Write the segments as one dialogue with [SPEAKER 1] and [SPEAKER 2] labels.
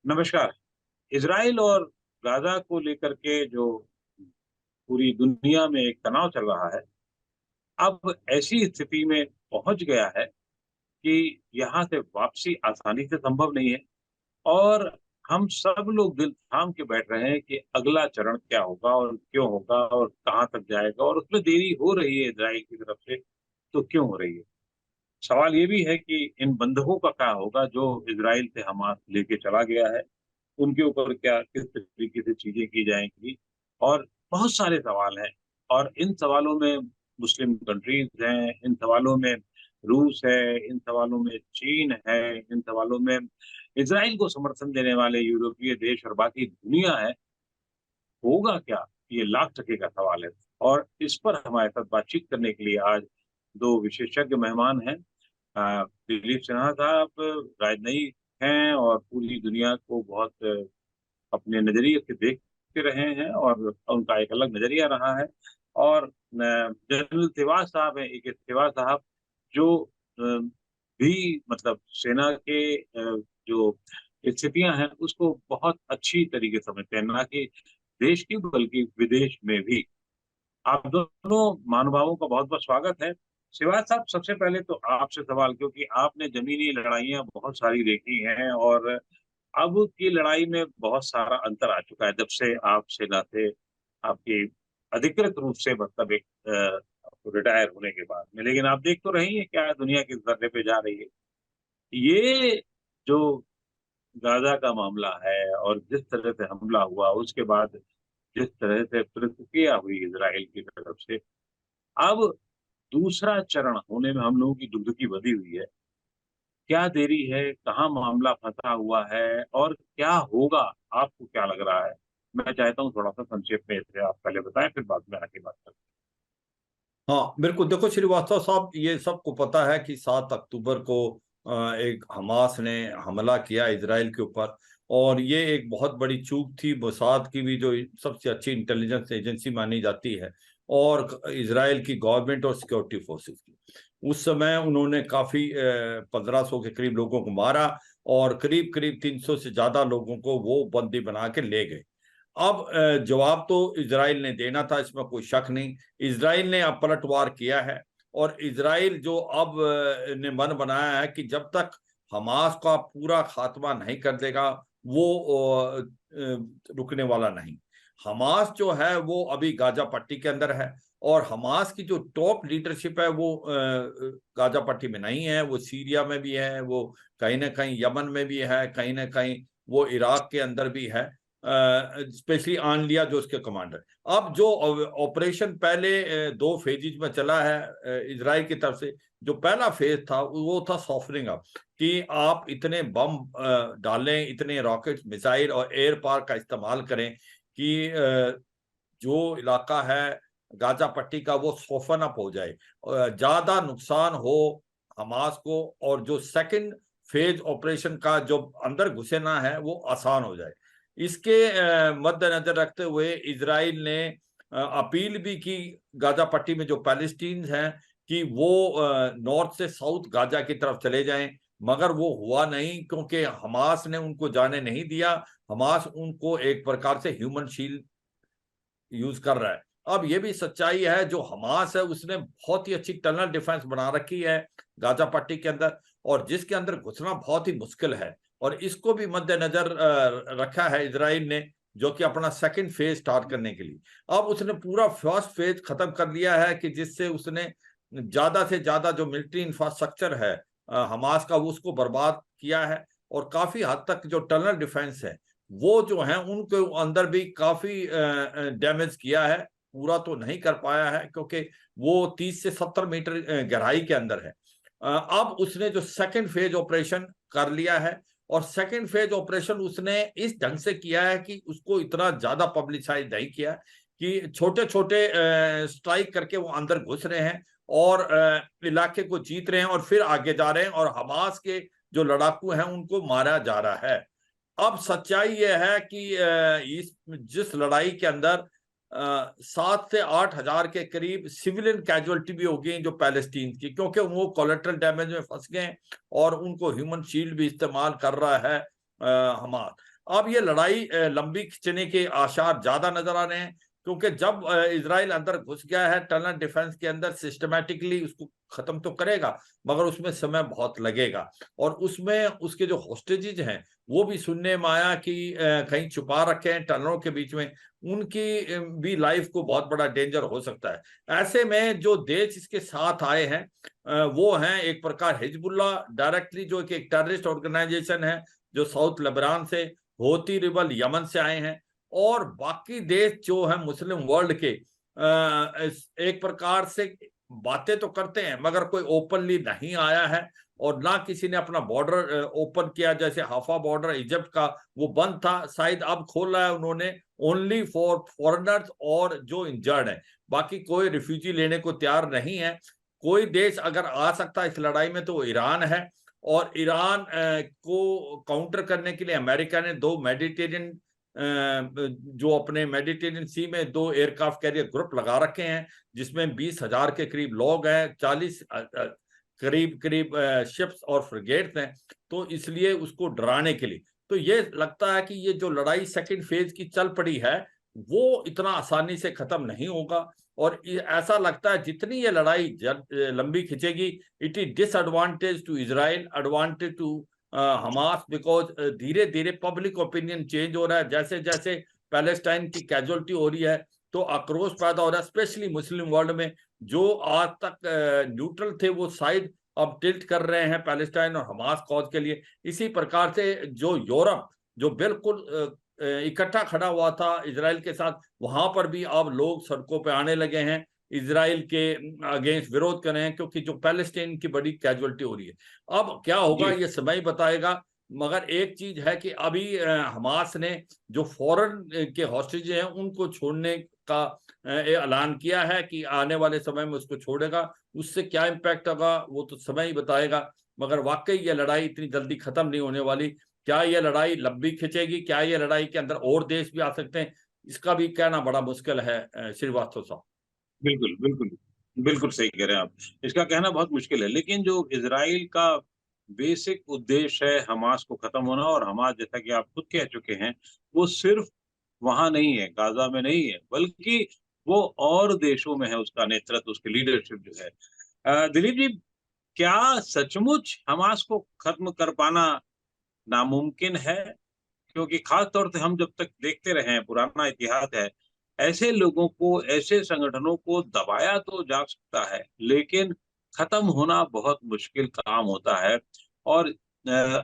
[SPEAKER 1] नमस्कार। इज़राइल और गाज़ा को लेकर के जो पूरी दुनिया में एक तनाव चल रहा है, अब ऐसी स्थिति में पहुँच गया है कि यहाँ से वापसी आसानी से संभव नहीं है और हम सब लोग दिल थाम के बैठ रहे हैं कि अगला चरण क्या होगा और क्यों होगा और कहाँ तक जाएगा और उसमें देरी हो रही है इज़राइल की तरफ से, तो क्यों हो रही है? सवाल ये भी है कि इन बंधकों का क्या होगा जो इज़राइल से हमास लेके चला गया है? उनके ऊपर क्या किस तरीके से चीज़ें की जाएँगी और बहुत सारे सवाल हैं और इन सवालों में मुस्लिम कंट्रीज़ हैं, इन सवालों में रूस है, इन सवालों में चीन है, इन सवालों में इज़राइल को समर्थन देने वाले यूरोपीय देश और बाकी दुनिया है। होगा क्या? ये लाख टके का सवाल है और इस पर हमारे साथ बातचीत करने के लिए आज 2 विशेषज्ञ मेहमान हैं। दिलीप सिन्हा साहब राजनयिक हैं और पूरी दुनिया को बहुत अपने नज़रिए से देखते रहे हैं और उनका एक अलग नज़रिया रहा है और जनरल तिवारी साहब हैं, AK तिवारी साहब जो भी मतलब सेना के जो स्थितियाँ हैं उसको बहुत अच्छी तरीके से समझते हैं, ना कि देश की बल्कि विदेश में भी। आप दोनों महानुभावों का बहुत-बहुत स्वागत है। शिवाज साहब सबसे पहले तो आपसे सवाल क्योंकि आपने ज़मीनी लड़ाइयाँ बहुत सारी देखी हैं और अब की लड़ाई में बहुत सारा अंतर आ चुका है जब से आप सेना से आपकी अधिकृत रूप से मतलब एक रिटायर होने के बाद में। लेकिन आप देख तो रही हैं क्या दुनिया किस धरने पे जा रही है। ये जो गाज़ा का मामला है और जिस तरह से हमला हुआ उसके बाद जिस तरह से प्रतिक्रिया हुई इज़राइल की तरफ से, अब दूसरा चरण होने में हम लोगों की दुगदुकी बधी हुई है। क्या देरी है? कहाँ मामला फँसा हुआ है? और क्या होगा? आपको क्या लग रहा है? मैं चाहता हूँ थोड़ा-सा संक्षेप में इसे आप पहले बताएँ, फिर बाद में आगे बात करते
[SPEAKER 2] हाँ, बिल्कुल। देखो श्रीवास्तव साहब, ये सबको पता है कि 7 अक्टूबर को एक हमास ने हमला किया इज़राइल के ऊपर और ये एक बहुत बड़ी चूक थी मोसाद की भी, जो सबसे अच्छी इंटेलिजेंस एजेंसी मानी जाती है, और इज़राइल की गवर्नमेंट और सिक्योरिटी फोर्सेस की। उस समय उन्होंने काफ़ी 1500 के करीब लोगों को मारा और करीब-करीब 300 से ज़्यादा लोगों को वो बंदी बना के ले गए। अब जवाब तो इज़राइल ने देना था, इसमें कोई शक नहीं। इज़राइल ने अब पलटवार किया है और इज़राइल जो अब ने मन बनाया है कि जब तक हमास का पूरा खात्मा नहीं कर देगा, वो रुकने वाला नहीं। हमास जो है वो अभी गाज़ा पट्टी के अंदर है और हमास की जो टॉप लीडरशिप है वो गाज़ा पट्टी में नहीं है, वो सीरिया में भी है, वो कहीं न कहीं यमन में भी है, कहीं न कहीं वो इराक के अंदर भी है। स्पेशली आनलिया जो उसके कमांडर। अब जो ऑपरेशन पहले 2 फेजेज में चला है इजराइल की तरफ से। जो पहला फेज था वो था सॉफ्टनिंग अप, कि आप इतने बम डालें, इतने रॉकेट, मिसाइल और एयर पावर का इस्तेमाल करें कि जो इलाका है गाजा पट्टी का वो सोफन अप हो जाए, ज्यादा नुकसान हो हमास को, और जो सेकंड फेज ऑपरेशन का जो अंदर घुसना है वो आसान हो जाए। इसके मद्देनजर रखते हुए इजराइल ने अपील भी की गाजा पट्टी में जो पैलेस्टीन हैं कि वो नॉर्थ से साउथ गाजा की तरफ चले जाएं, मगर वो हुआ नहीं क्योंकि हमास ने उनको जाने नहीं दिया। हमास उनको एक प्रकार से ह्यूमन शील्ड यूज कर रहा है। अब ये भी सच्चाई है, जो हमास है उसने बहुत ही अच्छी टनल डिफेंस बना रखी है गाजा पट्टी के अंदर, और जिसके अंदर घुसना बहुत ही मुश्किल है, और इसको भी मद्देनजर रखा है इजराइल ने, जो कि अपना सेकंड फेज स्टार्ट करने के लिए। अब उसने पूरा फर्स्ट फेज खत्म कर लिया है, कि जिससे उसने ज्यादा से ज्यादा जो मिलिट्री इंफ्रास्ट्रक्चर है हमास का, उसको बर्बाद किया है, और काफी हद तक जो टनल डिफेंस है वो जो है उनके अंदर भी काफी डैमेज किया है। पूरा तो नहीं कर पाया है क्योंकि वो 30 से 70 मीटर गहराई के अंदर है। अब उसने जो सेकंड फेज ऑपरेशन कर लिया है, और सेकंड फेज ऑपरेशन उसने इस ढंग से किया है कि उसको इतना ज्यादा पब्लिसाइज नहीं किया कि छोटे छोटे स्ट्राइक करके वो अंदर घुस रहे हैं और इलाके को जीत रहे हैं और फिर आगे जा रहे हैं, और हमास के जो लड़ाकू हैं उनको मारा जा रहा है। अब सच्चाई यह है कि इस जिस लड़ाई के अंदर 7 से 8 हजार के करीब सिविलियन कैजुअलिटी भी हो गई जो पैलेस्टीन की, क्योंकि वो कोलेटरल डैमेज में फंस गए और उनको ह्यूमन शील्ड भी इस्तेमाल कर रहा है हमास। अब ये लड़ाई लंबी खिंचने के आसार ज्यादा नजर आ रहे हैं, क्योंकि जब इजराइल अंदर घुस गया है टनल डिफेंस के अंदर, सिस्टमैटिकली उसको खत्म तो करेगा, मगर उसमें समय बहुत लगेगा। और उसमें उसके जो होस्टेजेज हैं वो भी सुनने में आया कि कहीं छुपा रखे हैं टनलों के बीच में, उनकी भी लाइफ को बहुत बड़ा डेंजर हो सकता है। ऐसे में जो देश इसके साथ आए हैं वो हैं एक प्रकार हिजबुल्ला डायरेक्टली, जो एक टेररिस्ट ऑर्गेनाइजेशन है जो साउथ लेबनान से, होती रिबल यमन से आए हैं, और बाकी देश जो है मुस्लिम वर्ल्ड के एक प्रकार से बातें तो करते हैं मगर कोई ओपनली नहीं आया है, और ना किसी ने अपना बॉर्डर ओपन किया। जैसे हाफा बॉर्डर इजिप्ट का वो बंद था, शायद अब खोला है उन्होंने, ओनली फॉर फॉरेनर्स और जो इंजर्ड है, बाकी कोई रिफ्यूजी लेने को तैयार नहीं है। कोई देश अगर आ सकता है इस लड़ाई में तो वो ईरान है, और ईरान को काउंटर करने के लिए अमेरिका ने दो मेडिटेरियन जो अपने मेडिटेरियन सी में दो एयरक्राफ्ट कैरियर ग्रुप लगा रखे हैं, जिसमें 20,000 के करीब लोग हैं, 40 करीब करीब शिप्स और फ्रिगेट्स हैं। तो इसलिए उसको डराने के लिए तो ये लगता है कि ये जो लड़ाई सेकंड फेज की चल पड़ी है वो इतना आसानी से खत्म नहीं होगा। और ऐसा लगता है जितनी ये लड़ाई लंबी खिंचेगी, it is disadvantage to Israel, advantage to Hamas, because धीरे धीरे पब्लिक ओपिनियन चेंज हो रहा है। जैसे जैसे पैलेस्टाइन की कैजुअलिटी हो रही है तो आक्रोश पैदा हो रहा है, स्पेशली मुस्लिम वर्ल्ड में, जो आज तक न्यूट्रल थे वो शायद अब टिल्ट कर रहे हैं पैलेस्टाइन और हमास कॉज के लिए। इसी प्रकार से जो यूरोप जो बिल्कुल इकट्ठा खड़ा हुआ था इसराइल के साथ, वहां पर भी अब लोग सड़कों पे आने लगे हैं, इसराइल के अगेंस्ट विरोध कर रहे हैं, क्योंकि जो पैलेस्टाइन की बड़ी कैजुअलिटी हो रही है। अब क्या होगा
[SPEAKER 1] जी
[SPEAKER 2] ये समय बताएगा, मगर एक चीज है कि अभी हमास ने जो फॉरेन के हॉस्टेज हैं उनको छोड़ने का ऐलान किया है कि आने वाले समय में उसको छोड़ेगा। उससे क्या इम्पैक्ट होगा वो तो समय ही बताएगा, मगर वाकई ये लड़ाई इतनी जल्दी खत्म नहीं होने वाली। क्या ये लड़ाई लंबी खिंचेगी, क्या ये लड़ाई के अंदर और देश भी आ सकते हैं, इसका भी कहना बड़ा मुश्किल है श्रीवास्तव साहब।
[SPEAKER 1] बिल्कुल बिल्कुल, बिल्कुल सही कह रहे हैं आप। इसका कहना बहुत मुश्किल है, लेकिन जो इजराइल का बेसिक उद्देश्य है हमास को खत्म होना, और हमास जैसा कि आप खुद कह चुके हैं, वो सिर्फ वहां नहीं है, गाजा में नहीं है, बल्कि वो और देशों में है, उसका नेतृत्व, उसकी लीडरशिप जो है। दिलीप जी, क्या सचमुच हमास को खत्म कर पाना नामुमकिन है? क्योंकि खास तौर से हम जब तक देखते रहे हैं, पुराना इतिहास है, ऐसे लोगों को, ऐसे संगठनों को दबाया तो जा सकता है, लेकिन खत्म होना बहुत मुश्किल काम होता है। और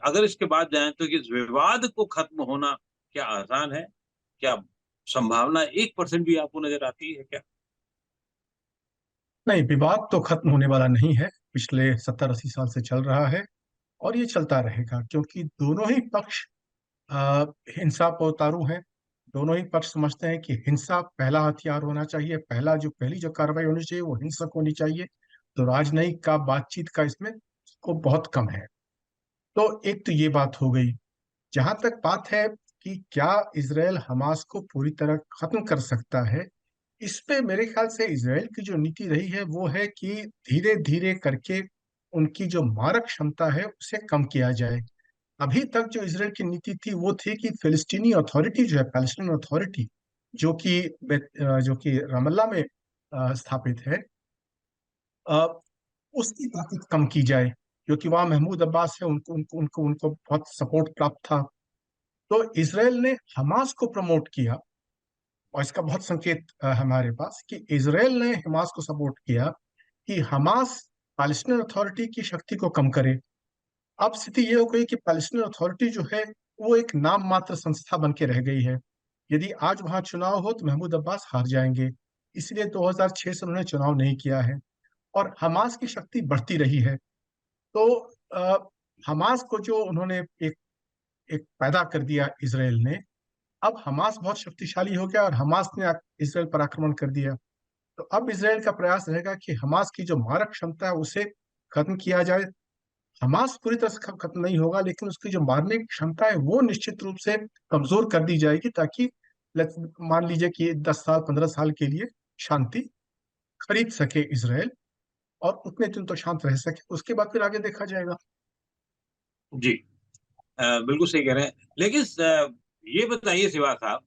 [SPEAKER 1] अगर इसके बाद जाएं तो इस विवाद को खत्म होना क्या आसान है? क्या संभावना 1% भी आपको नजर आती है क्या?
[SPEAKER 3] नहीं, विवाद तो खत्म होने वाला नहीं है। पिछले 70-80 साल से चल रहा है और ये चलता रहेगा, क्योंकि दोनों ही पक्ष अ, हिंसा पर उतारू हैं। दोनों ही पक्ष समझते हैं कि हिंसा पहला हथियार होना चाहिए, पहली जो कार्रवाई होनी चाहिए वो हिंसक होनी चाहिए। तो राजनयिक का, बातचीत का इसमें को बहुत कम है। तो एक तो ये बात हो गई। जहां तक बात है कि क्या इसराइल हमास को पूरी तरह खत्म कर सकता है, इस पे मेरे ख्याल से इसराइल की जो नीति रही है वो है कि धीरे धीरे करके उनकी जो मारक क्षमता है उसे कम किया जाए। अभी तक जो इसराइल की नीति थी वो थी कि फिलिस्तीनी अथॉरिटी जो है, पैलेस्टीन अथॉरिटी, जो कि रमल्ला में स्थापित है, अ, उसकी ताकत कम की जाए, क्योंकि वहाँ महमूद अब्बास है, उनको बहुत सपोर्ट प्राप्त था। तो इसराइल ने हमास को प्रमोट किया, और इसका बहुत संकेत हमारे पास कि इसराइल ने हमास को सपोर्ट किया कि हमास पैलेस्टीन अथॉरिटी की शक्ति को कम करे। अब स्थिति ये हो गई कि पैलेस्टीन अथॉरिटी जो है वो एक नाम मात्र संस्था बन के रह गई है। यदि आज वहां चुनाव हो तो महमूद अब्बास हार जाएंगे, इसलिए 2006 से उन्होंने चुनाव नहीं किया है। और हमास की शक्ति बढ़ती रही है। तो अ, हमास को जो उन्होंने एक एक पैदा कर दिया इसराइल ने, अब हमास बहुत शक्तिशाली हो गया और हमास ने इसराइल पर आक्रमण कर दिया। तो अब इसराइल का प्रयास रहेगा कि हमास की जो मारक क्षमता है उसे खत्म किया जाए। हमास पूरी तरह से खत्म नहीं होगा, लेकिन उसकी जो मारने की क्षमता है वो निश्चित रूप से कमजोर कर दी जाएगी, ताकि मान लीजिए कि 10 साल 15 साल के लिए शांति खरीद सके इसराइल, और उतने दिन तो शांत रह सके, उसके बाद फिर आगे देखा जाएगा।
[SPEAKER 1] जी बिल्कुल सही कह रहे हैं। लेकिन ये बताइए सिवा साहब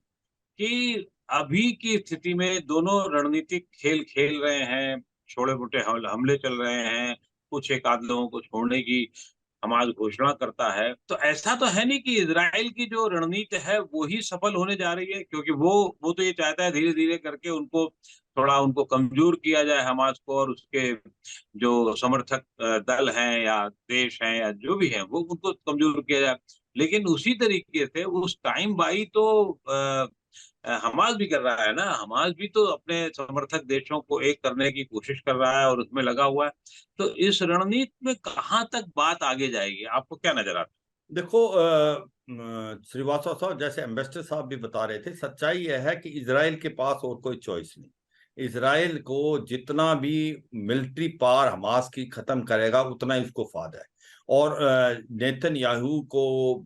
[SPEAKER 1] कि अभी की स्थिति में दोनों रणनीतिक खेल खेल रहे हैं, छोटे-मोटे हमले चल रहे हैं, कुछ एक आध लोगों को छोड़ने की हमास घोषणा करता है। तो ऐसा तो है नहीं कि इज़राइल की जो रणनीति है वो ही सफल होने जा रही है, क्योंकि वो तो ये चाहता है धीरे-धीरे करके उनको थोड़ा उनको कमज़ोर किया जाए हमास को, और उसके जो समर्थक दल हैं या देश हैं या जो भी हैं, वो उनको कमज़ोर किया जाए। लेकिन उसी तरीके से उस टाइम बाई तो हमास भी कर रहा है ना, हमास भी तो अपने समर्थक देशों को एक करने की कोशिश कर रहा है और उसमें लगा हुआ है। तो इस रणनीति में कहाँ तक बात आगे जाएगी? आपको क्या नज़र आता
[SPEAKER 2] देखो श्रीवास्तव साहब, जैसे एम्बेसडर साहब भी बता रहे थे, सच्चाई यह है कि इजराइल के पास और कोई चॉइस नहीं। इजराइल को जितना भी मिलिट्री पावर हमास की खत्म करेगा उतना ही उसको फायदा है। और नेतन्याहू को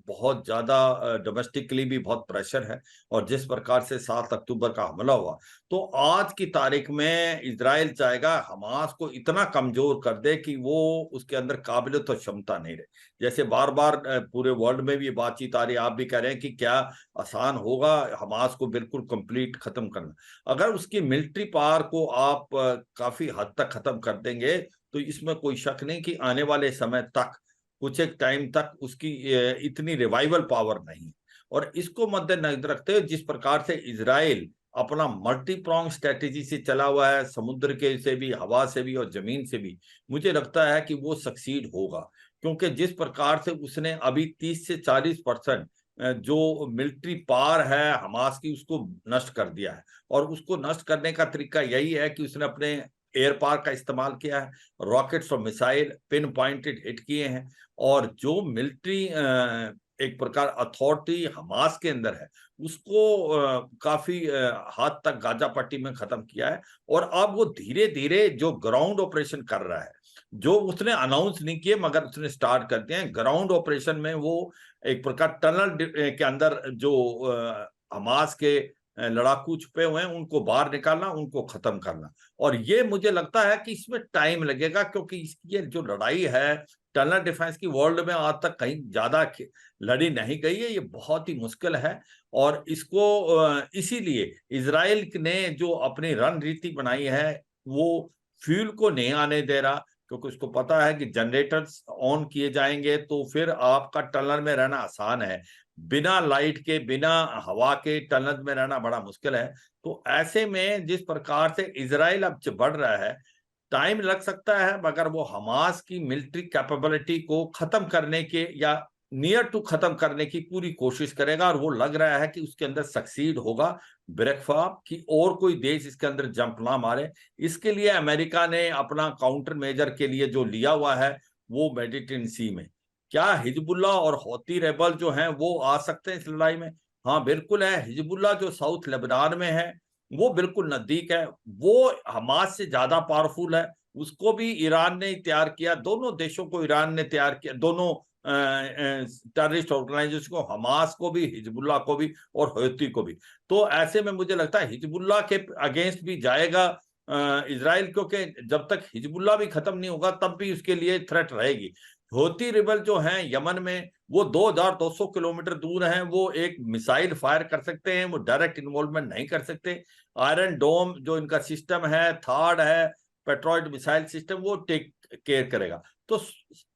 [SPEAKER 2] बहुत ज्यादा डोमेस्टिकली भी बहुत प्रेशर है। और जिस प्रकार से 7 अक्टूबर का हमला हुआ, तो आज की तारीख में इजराइल चाहेगा हमास को इतना कमजोर कर दे कि वो उसके अंदर काबिलियत और क्षमता नहीं रहे। जैसे बार बार पूरे वर्ल्ड में भी ये बातचीत आ रही है, आप भी कह रहे हैं कि क्या आसान होगा हमास को बिल्कुल कंप्लीट खत्म करना। अगर उसकी मिलिट्री पावर को आप काफी हद तक खत्म कर देंगे, तो इसमें कोई शक नहीं कि आने वाले समय तक, कुछ एक टाइम तक उसकी इतनी रिवाइवल पावर नहीं है। और इसको मद्देनजर रखते हुए जिस प्रकार से इजराइल अपना मल्टी प्रोंग स्ट्रेटेजी से चला हुआ है, समुद्र के से भी, हवा से भी और जमीन से भी, मुझे लगता है कि वो सक्सीड होगा। क्योंकि जिस प्रकार से उसने अभी 30 से 40% जो मिलिट्री पावर है हमास की, उसको नष्ट कर दिया है। और उसको नष्ट करने का तरीका यही है कि उसने अपने एयर पावर का इस्तेमाल किया है, रॉकेट्स और मिसाइल पिन पॉइंटेड हिट किए हैं। और जो मिलिट्री एक प्रकार अथॉरिटी हमास के अंदर है, उसको काफी हद तक गाजा पट्टी में खत्म किया है। और अब वो धीरे धीरे जो ग्राउंड ऑपरेशन कर रहा है, जो उसने अनाउंस नहीं किए मगर उसने स्टार्ट कर दिए हैं ग्राउंड ऑपरेशन में, वो एक प्रकार टनल के अंदर जो हमास के लड़ाकू छुपे हुए हैं उनको बाहर निकालना, उनको खत्म करना। और ये मुझे लगता है कि इसमें टाइम लगेगा, क्योंकि इसकी ये जो लड़ाई है टनल डिफेंस की, वर्ल्ड में आज तक कहीं ज्यादा लड़ी नहीं गई है, ये बहुत ही मुश्किल है। और इसको इसीलिए इजराइल ने जो अपनी रणनीति बनाई है, वो फ्यूल को नहीं आने दे रहा, क्योंकि उसको पता है कि जनरेटर्स ऑन किए जाएंगे तो फिर आपका टनल में रहना आसान है। बिना लाइट के, बिना हवा के टनल में रहना बड़ा मुश्किल है। तो ऐसे में जिस प्रकार से इजराइल अब बढ़ रहा है, टाइम लग सकता है, मगर वो हमास की मिलिट्री कैपेबिलिटी को खत्म करने के या नियर टू खत्म करने की पूरी कोशिश करेगा। और वो लग रहा है कि उसके अंदर सक्सीड होगा ब्रेकफास्ट की, और कोई देश इसके अंदर जंप ना मारे। इसके लिए अमेरिका ने अपना काउंटर मेजर के लिए जो लिया हुआ है, वो मेडिटेरेनियन सी में, क्या हिजबुल्ला और हौती रेबल जो हैं वो आ सकते हैं इस लड़ाई में? हाँ बिल्कुल है। हिजबुल्ला जो साउथ लेबनान में है, वो बिल्कुल नजदीक है, वो हमास से ज्यादा पावरफुल है। उसको भी ईरान ने तैयार किया, दोनों देशों को ईरान ने तैयार किया, दोनों टेररिस्ट ऑर्गेनाइजेशन को, हमास को भी, हिजबुल्ला को भी और हौती को भी। तो ऐसे में मुझे लगता है हिजबुल्ला के अगेंस्ट भी जाएगा इजराइल, क्योंकि जब तक हिजबुल्ला भी खत्म नहीं होगा तब भी उसके लिए थ्रेट रहेगी। हौती रिबल जो हैं यमन में, वो 2200 किलोमीटर दूर हैं, वो एक मिसाइल फायर कर सकते हैं, वो डायरेक्ट इन्वॉल्वमेंट नहीं कर सकते। आयरन डोम जो इनका सिस्टम है, थार्ड है पेट्रोइड मिसाइल सिस्टम, वो टेक केयर करेगा। तो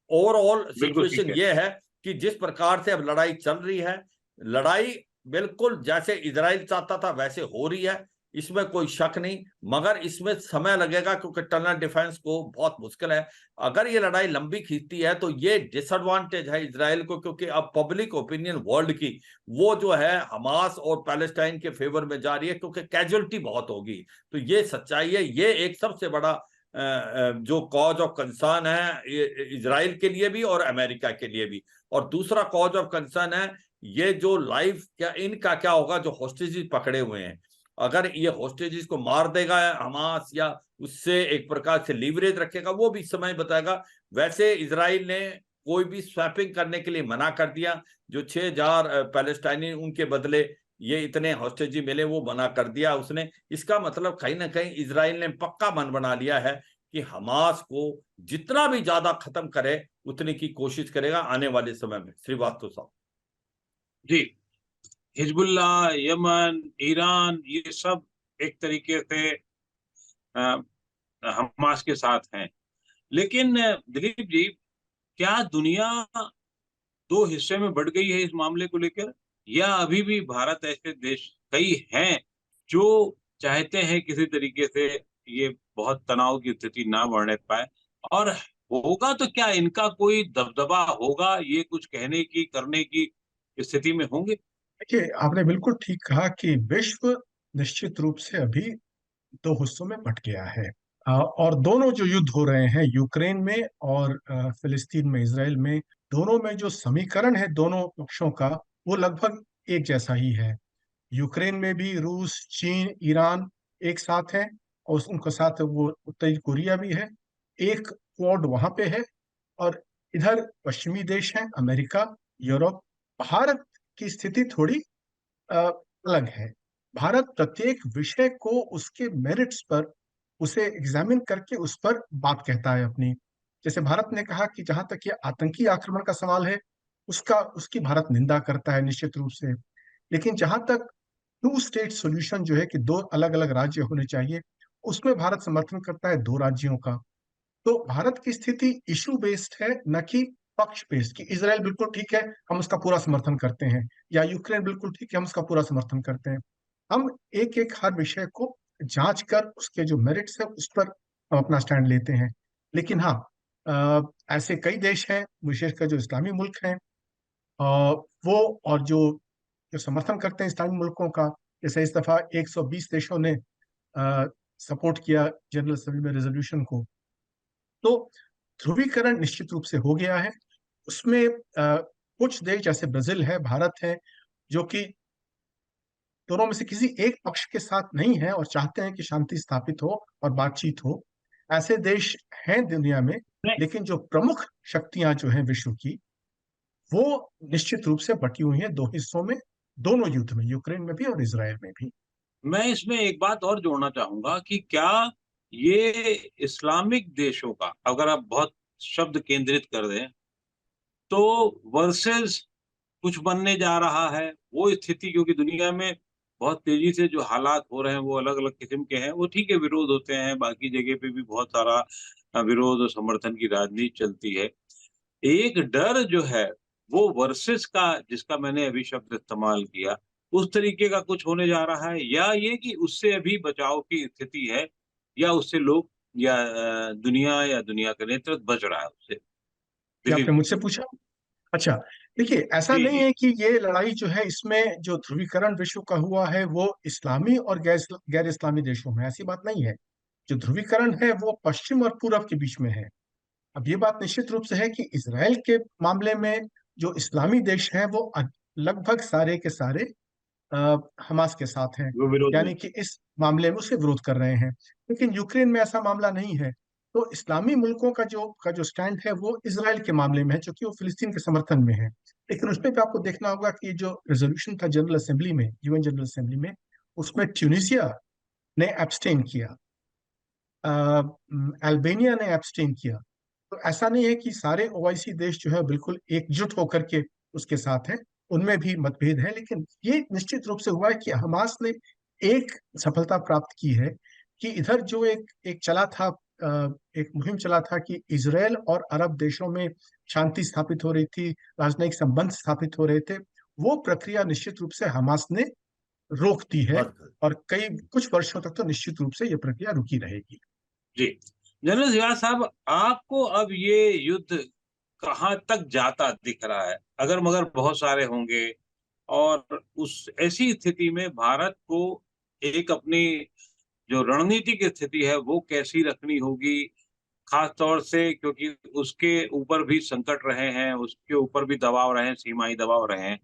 [SPEAKER 2] ओवरऑल
[SPEAKER 1] बिल्कुल ठीक
[SPEAKER 2] सिचुएशन
[SPEAKER 1] है।
[SPEAKER 2] ये है कि जिस प्रकार से अब लड़ाई चल रही है, लड़ाई बिल्कुल जैसे इजराइल चाहता था वैसे हो रही है, इसमें कोई शक नहीं। मगर इसमें समय लगेगा, क्योंकि टनल डिफेंस को बहुत मुश्किल है। अगर ये लड़ाई लंबी खींचती है तो ये डिसएडवांटेज है इजराइल को, क्योंकि अब पब्लिक ओपिनियन वर्ल्ड की, वो जो है हमास और पैलेस्टाइन के फेवर में जा रही है, क्योंकि कैजुअलिटी बहुत होगी। तो ये सच्चाई है, ये एक सबसे बड़ा जो कॉज ऑफ कंसर्न है इजराइल के लिए भी और अमेरिका के लिए भी। और दूसरा कॉज ऑफ कंसर्न है ये जो लाइफ, क्या इनका क्या होगा जो हॉस्टेजेस पकड़े हुए हैं। अगर ये हॉस्टेजेस को मार देगा हमास, या उससे एक प्रकार से लीवरेज रखेगा, वो भी समय बताएगा। वैसे इजराइल ने कोई भी स्वैपिंग करने के लिए मना कर दिया। जो 6000 पैलेस्टाइनी उनके बदले ये इतने हॉस्टेज मिले, वो मना कर दिया उसने। इसका मतलब कहीं ना कहीं इजराइल ने पक्का मन बना लिया है कि हमास को जितना भी ज्यादा खत्म करे उतने की कोशिश करेगा आने वाले समय में। श्रीवास्तव साहब
[SPEAKER 1] जी, हिजबुल्ला, यमन, ईरान, ये सब एक तरीके से हमास के साथ हैं। लेकिन दिलीप जी, क्या दुनिया दो हिस्से में बढ़ गई है इस मामले को लेकर, या अभी भी भारत ऐसे देश कई हैं जो चाहते हैं किसी तरीके से ये बहुत तनाव की स्थिति ना बढ़ने पाए, और होगा तो क्या इनका कोई दबदबा होगा, ये कुछ कहने की करने की स्थिति में होंगे?
[SPEAKER 3] देखिए, आपने बिल्कुल ठीक कहा कि विश्व निश्चित रूप से अभी दो हिस्सों में बंट गया है। और दोनों जो युद्ध हो रहे हैं, यूक्रेन में और फिलिस्तीन में, इसराइल में, दोनों में जो समीकरण है दोनों पक्षों का, वो लगभग एक जैसा ही है। यूक्रेन में भी रूस, चीन, ईरान एक साथ है, और उनके साथ वो उत्तरी कोरिया भी है। एक क्वाड वहां पे है। और इधर पश्चिमी देश हैं, अमेरिका, यूरोप। भारत की स्थिति थोड़ी अलग है। भारत प्रत्येक विषय को उसके मेरिट्स पर, उसे एग्जामिन करके उस पर बात कहता है अपनी। जैसे भारत ने कहा कि जहां तक ये आतंकी आक्रमण का सवाल है, उसकी भारत निंदा करता है निश्चित रूप से। लेकिन जहां तक टू स्टेट सॉल्यूशन जो है कि दो अलग अलग राज्य होने चाहिए, उसमें भारत समर्थन करता है दो राज्यों का। तो भारत की स्थिति इशू बेस्ड है, न कि पक्ष बेस्ड, कि इसराइल बिल्कुल ठीक है, हम उसका पूरा समर्थन करते हैं, या यूक्रेन बिल्कुल ठीक है, हम उसका पूरा समर्थन करते हैं। हम एक एक हर विषय को जांच कर उसके जो मेरिट्स है उस पर हम अपना स्टैंड लेते हैं। लेकिन हाँ, ऐसे कई देश हैं, विशेषकर जो इस्लामी मुल्क हैं, वो, और जो जो समर्थन करते हैं इस्लामी मुल्कों का। जैसे इस दफा 120 देशों ने सपोर्ट किया जनरल असेंबली में रेजोल्यूशन को। तो ध्रुवीकरण निश्चित रूप से हो गया है। उसमें कुछ देश जैसे ब्राजील है, भारत है, जो कि दोनों में से किसी एक पक्ष के साथ नहीं है और चाहते हैं कि शांति स्थापित हो और बातचीत हो। ऐसे देश हैं दुनिया में। लेकिन जो प्रमुख शक्तियां जो हैं विश्व की, वो निश्चित रूप से बटी हुई हैं दो हिस्सों में, दोनों युद्ध में, यूक्रेन में भी और इसराइल में भी।
[SPEAKER 1] मैं इसमें एक बात और जोड़ना चाहूंगा कि क्या ये इस्लामिक देशों का, अगर आप बहुत शब्द केंद्रित कर दें, तो वर्सेस कुछ बनने जा रहा है वो स्थिति, क्योंकि दुनिया में बहुत तेजी से जो हालात हो रहे हैं वो अलग अलग किस्म के हैं। वो ठीक है, विरोध होते हैं, बाकी जगह पे भी बहुत सारा विरोध और समर्थन की राजनीति चलती है। एक डर जो है वो वर्सेस का, जिसका मैंने अभी शब्द इस्तेमाल किया, उस तरीके का कुछ होने जा रहा है, या ये कि उससे अभी बचाव की स्थिति है, या उससे लोग, या दुनिया, या दुनिया का नेतृत्व बच रहा है उससे?
[SPEAKER 3] ये आपने
[SPEAKER 1] दिलीप।
[SPEAKER 3] मुझसे पूछा। अच्छा, देखिए, ऐसा
[SPEAKER 1] जी
[SPEAKER 3] नहीं
[SPEAKER 1] जी।
[SPEAKER 3] है कि ये लड़ाई जो है, इसमें जो ध्रुवीकरण विश्व का हुआ है वो इस्लामी और गैर गैर इस्लामी देशों में, ऐसी बात नहीं है। जो ध्रुवीकरण है वो पश्चिम और पूरब के बीच में है। अब ये बात निश्चित रूप से है कि इसराइल के मामले में जो इस्लामी देश हैं वो लगभग सारे के सारे हमास के साथ हैं।
[SPEAKER 1] वो विरोध में।
[SPEAKER 3] यानी कि इस मामले में उसके विरोध कर रहे हैं। लेकिन यूक्रेन में ऐसा मामला नहीं है। तो इस्लामी मुल्कों का जो स्टैंड है वो इसराइल के मामले में है, क्योंकि वो फिलिस्तीन के समर्थन में है। लेकिन उसमें भी आपको देखना होगा कि जो रेजोल्यूशन था जनरल असेंबली में, यूएन जनरल असेंबली में, उसमें ट्यूनिसिया ने एब्सटेन किया, अल्बानिया ने एब्सटेन किया। तो ऐसा नहीं है कि सारे ओआईसी देश जो है बिल्कुल एकजुट होकर के उसके साथ हैं। उनमें भी मतभेद है। लेकिन ये निश्चित रूप से हुआ है कि हमास ने एक सफलता प्राप्त की है, कि इधर जो एक एक चला था, एक मुहिम चला था कि इसराइल और अरब देशों में शांति स्थापित हो रही थी, राजनयिक संबंध स्थापित हो रहे थे। वो प्रक्रिया निश्चित रूप से हमास ने रोक दी है।
[SPEAKER 2] बस
[SPEAKER 3] और कई कुछ वर्षों तक तो निश्चित रूप से ये प्रक्रिया रुकी रहेगी।
[SPEAKER 1] जी। जनरल सिराज साहब, आपको अब ये युद्ध कहाँ तक जाता दिख रहा है? अगर मगर बहुत सारे होंगे, और उस ऐसी स्थिति में भारत को एक अपनी जो रणनीतिक स्थिति है वो कैसी रखनी होगी, खास तौर से क्योंकि उसके ऊपर भी संकट रहे हैं, उसके ऊपर भी दबाव रहे हैं, सीमाई दबाव रहे हैं।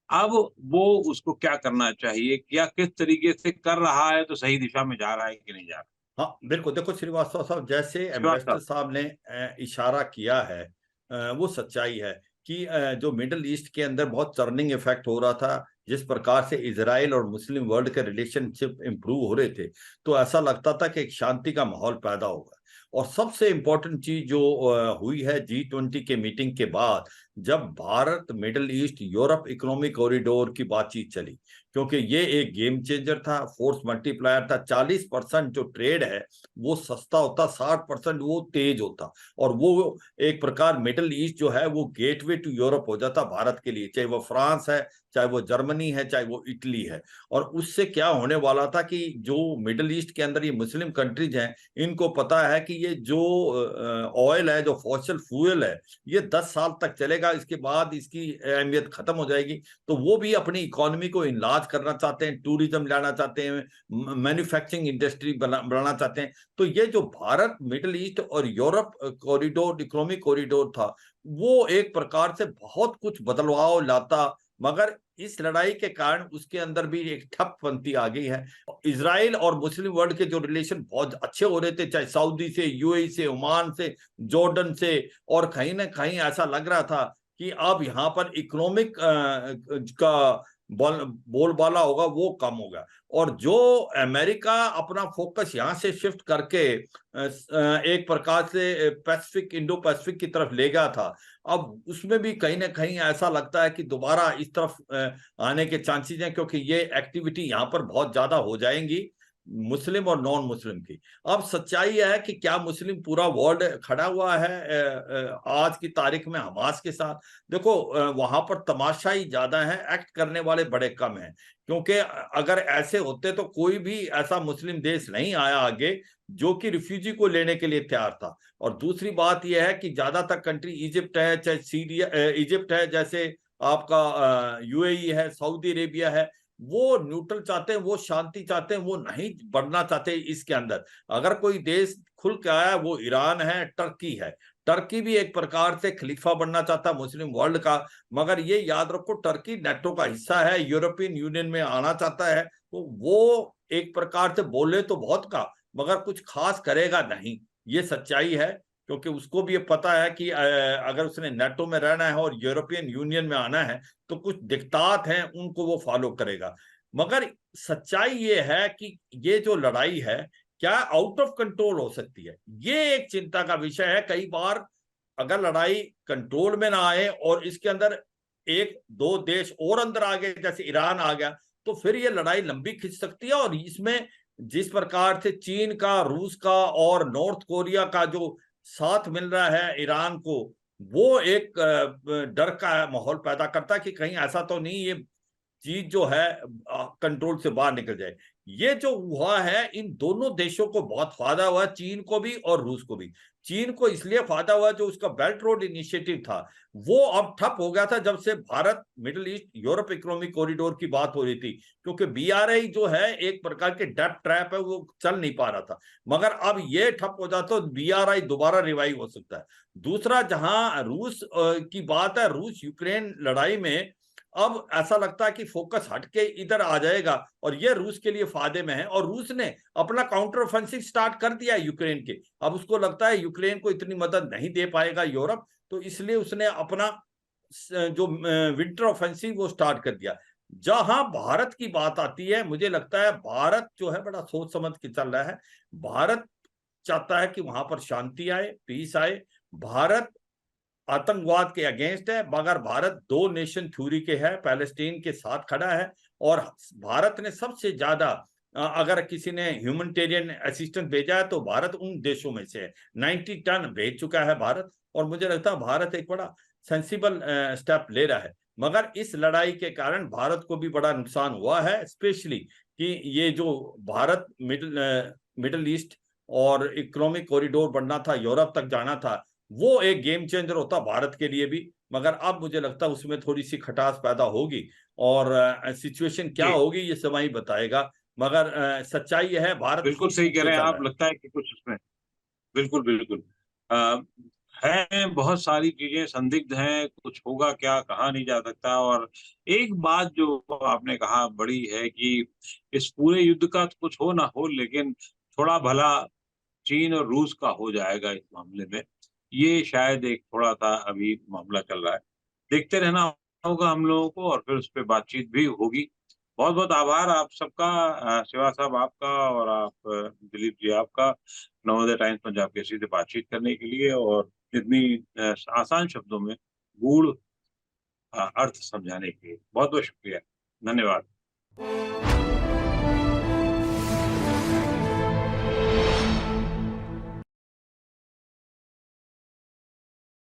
[SPEAKER 1] अब वो उसको क्या करना चाहिए, या किस तरीके से कर रहा है, तो सही दिशा में जा रहा है कि नहीं जा रहा?
[SPEAKER 2] हाँ बिल्कुल, देखो श्रीवास्तव साहब, जैसे एम्बेसडर
[SPEAKER 1] श्रीवास्तव।
[SPEAKER 2] साहब ने इशारा किया है, वो सच्चाई है कि जो मिडल ईस्ट के अंदर बहुत टर्निंग इफेक्ट हो रहा था, जिस प्रकार से इजराइल और मुस्लिम वर्ल्ड के रिलेशनशिप इंप्रूव हो रहे थे, तो ऐसा लगता था कि एक शांति का माहौल पैदा होगा। और सबसे इंपॉर्टेंट चीज जो हुई है G20 के मीटिंग के बाद, जब Bharat middle east Europe economic corridor की बातचीत चली, क्योंकि ये एक गेम चेंजर था, फोर्स मल्टीप्लायर था। 40% जो ट्रेड है वो सस्ता होता, 60% वो तेज होता, और वो एक प्रकार मिडिल ईस्ट जो है वो गेटवे टू यूरोप हो जाता भारत के लिए, चाहे वो फ्रांस है, चाहे वो जर्मनी है, चाहे वो इटली है। और उससे क्या होने वाला था कि जो मिडिल ईस्ट के अंदर ये मुस्लिम कंट्रीज हैं, इनको पता है कि ये जो ऑयल है, जो फॉसिल फ्यूल है, ये 10 साल तक चलेगा, इसके बाद इसकी अहमियत खत्म हो जाएगी। तो वो भी अपनी इकोनॉमी को इनलार्ज करना चाहते हैं, टूरिज्म लाना चाहते हैं, मैन्युफैक्चरिंग इंडस्ट्री बढ़ाना चाहते हैं। तो ये जो भारत मिडिल ईस्ट और यूरोप कॉरिडोर, इकोनॉमिक कॉरिडोर था, वो एक प्रकार से बहुत कुछ बदलाव लाता, मगर इस लड़ाई के कारण उसके अंदर भी एक ठपपंथी आ गई है। इजराइल और मुस्लिम वर्ल्ड के जो रिलेशन बहुत अच्छे हो रहे थे, चाहे सऊदी से, यूएई से, ओमान से, जॉर्डन से, और कहीं ना कहीं ऐसा लग रहा था कि अब यहाँ पर इकोनॉमिक का बोलबाला होगा वो कम होगा। और जो अमेरिका अपना फोकस यहाँ से शिफ्ट करके एक प्रकार से पैसिफिक, इंडो पैसिफिक की तरफ ले गया था, अब उसमें भी कहीं ना कहीं ऐसा लगता है कि दोबारा इस तरफ आने के चांसेस हैं, क्योंकि ये एक्टिविटी यहाँ पर बहुत ज्यादा हो जाएंगी, मुस्लिम और नॉन मुस्लिम की। अब सच्चाई है कि क्या मुस्लिम पूरा वर्ल्ड खड़ा हुआ है आज की तारीख में हमास के साथ? देखो, वहां पर तमाशाई ज्यादा है, एक्ट करने वाले बड़े कम हैं। क्योंकि अगर ऐसे होते तो कोई भी ऐसा मुस्लिम देश नहीं आया आगे जो कि रिफ्यूजी को लेने के लिए तैयार था। और दूसरी बात यह है कि ज्यादातर कंट्री, इजिप्ट है, चाहे सीरिया, इजिप्ट है, जैसे आपका यूएई है, सऊदी अरेबिया है, वो न्यूट्रल चाहते हैं, वो शांति चाहते हैं, वो नहीं बढ़ना चाहते इसके अंदर। अगर कोई देश खुल के आया वो ईरान है, टर्की है। टर्की भी एक प्रकार से खलीफा बनना चाहता मुस्लिम वर्ल्ड का, मगर ये याद रखो टर्की नेटो का हिस्सा है, यूरोपियन यूनियन में आना चाहता है। तो वो एक प्रकार से बोले तो बहुत का, मगर कुछ खास करेगा नहीं, ये सच्चाई है। क्योंकि उसको भी ये पता है कि अगर उसने नेटो में रहना है और यूरोपियन यूनियन में आना है तो कुछ दिक्कत हैं, उनको वो फॉलो करेगा। मगर सच्चाई ये है कि ये जो लड़ाई है क्या आउट ऑफ कंट्रोल हो सकती है, ये एक चिंता का विषय है। कई बार अगर लड़ाई कंट्रोल में ना आए और इसके अंदर एक दो देश और अंदर आ गए, जैसे ईरान आ गया, तो फिर ये लड़ाई लंबी खिंच सकती है। और इसमें जिस प्रकार से चीन का, रूस का और नॉर्थ कोरिया का जो साथ मिल रहा है ईरान को, वो एक डर का माहौल पैदा करता है कि कहीं ऐसा तो नहीं ये चीज जो है कंट्रोल से बाहर निकल जाए। ये जो हुआ है, इन दोनों देशों को बहुत फायदा हुआ, चीन को भी और रूस को भी। चीन को इसलिए फायदा हुआ जो उसका बेल्ट रोड इनिशिएटिव था वो अब ठप हो गया था जब से Bharat middle east Europe economic corridor की बात हो रही थी, क्योंकि बीआरआई जो है एक प्रकार के डेट ट्रैप है, वो चल नहीं पा रहा था। मगर अब ये ठप हो जाता तो बीआरआई दोबारा रिवाइव हो सकता है। दूसरा, जहां रूस की बात है, रूस यूक्रेन लड़ाई में अब ऐसा लगता है कि फोकस हटके इधर आ जाएगा, और ये रूस के लिए फायदे में है। और रूस ने अपना काउंटर ऑफेंसिव स्टार्ट कर दिया है यूक्रेन के। अब उसको लगता है यूक्रेन को इतनी मदद नहीं दे पाएगा यूरोप, तो इसलिए उसने अपना जो विंटर ऑफेंसिव वो स्टार्ट कर दिया। जहां भारत की बात आती है, मुझे लगता है भारत जो है बड़ा सोच समझ के चल रहा है। भारत चाहता है कि वहां पर शांति आए, पीस आए। भारत आतंकवाद के अगेंस्ट है, मगर भारत दो नेशन थ्योरी के है, पैलेस्टीन के साथ खड़ा है। और भारत ने सबसे ज्यादा अगर किसी ने ह्यूमैनिटेरियन असिस्टेंस भेजा है तो भारत उन देशों में से है। 90 टन भेज चुका है भारत, और मुझे लगता है भारत एक बड़ा सेंसिबल स्टेप ले रहा है। मगर इस लड़ाई के कारण भारत को भी बड़ा नुकसान हुआ है, स्पेशली कि ये जो भारत मिडिल ईस्ट और इकोनॉमिक कॉरिडोर बनना था, यूरोप तक जाना था, वो एक गेम चेंजर होता भारत के लिए भी। मगर अब मुझे लगता है उसमें थोड़ी सी खटास पैदा होगी, और सिचुएशन क्या होगी ये समय ही बताएगा। मगर सच्चाई यह है, भारत
[SPEAKER 1] बिल्कुल सही कह रहे हैं आप। लगता है कि कुछ उसमें बिल्कुल बिल्कुल है, बहुत सारी चीजें संदिग्ध हैं, कुछ होगा क्या कहा नहीं जा सकता। और एक बात जो आपने कहा बड़ी है कि इस पूरे युद्ध का तो कुछ हो ना हो, लेकिन थोड़ा भला चीन और रूस का हो जाएगा इस मामले में। ये शायद एक थोड़ा सा अभी मामला चल रहा है, देखते रहना होगा हम लोगों को, और फिर उस पर बातचीत भी होगी। बहुत बहुत आभार आप सबका, शिवा साहब आपका, और आप दिलीप जी आपका, नवोदय टाइम्स पंजाब केसरी से बातचीत करने के लिए और इतनी आसान शब्दों में गूढ़ अर्थ समझाने के लिए बहुत बहुत शुक्रिया। धन्यवाद।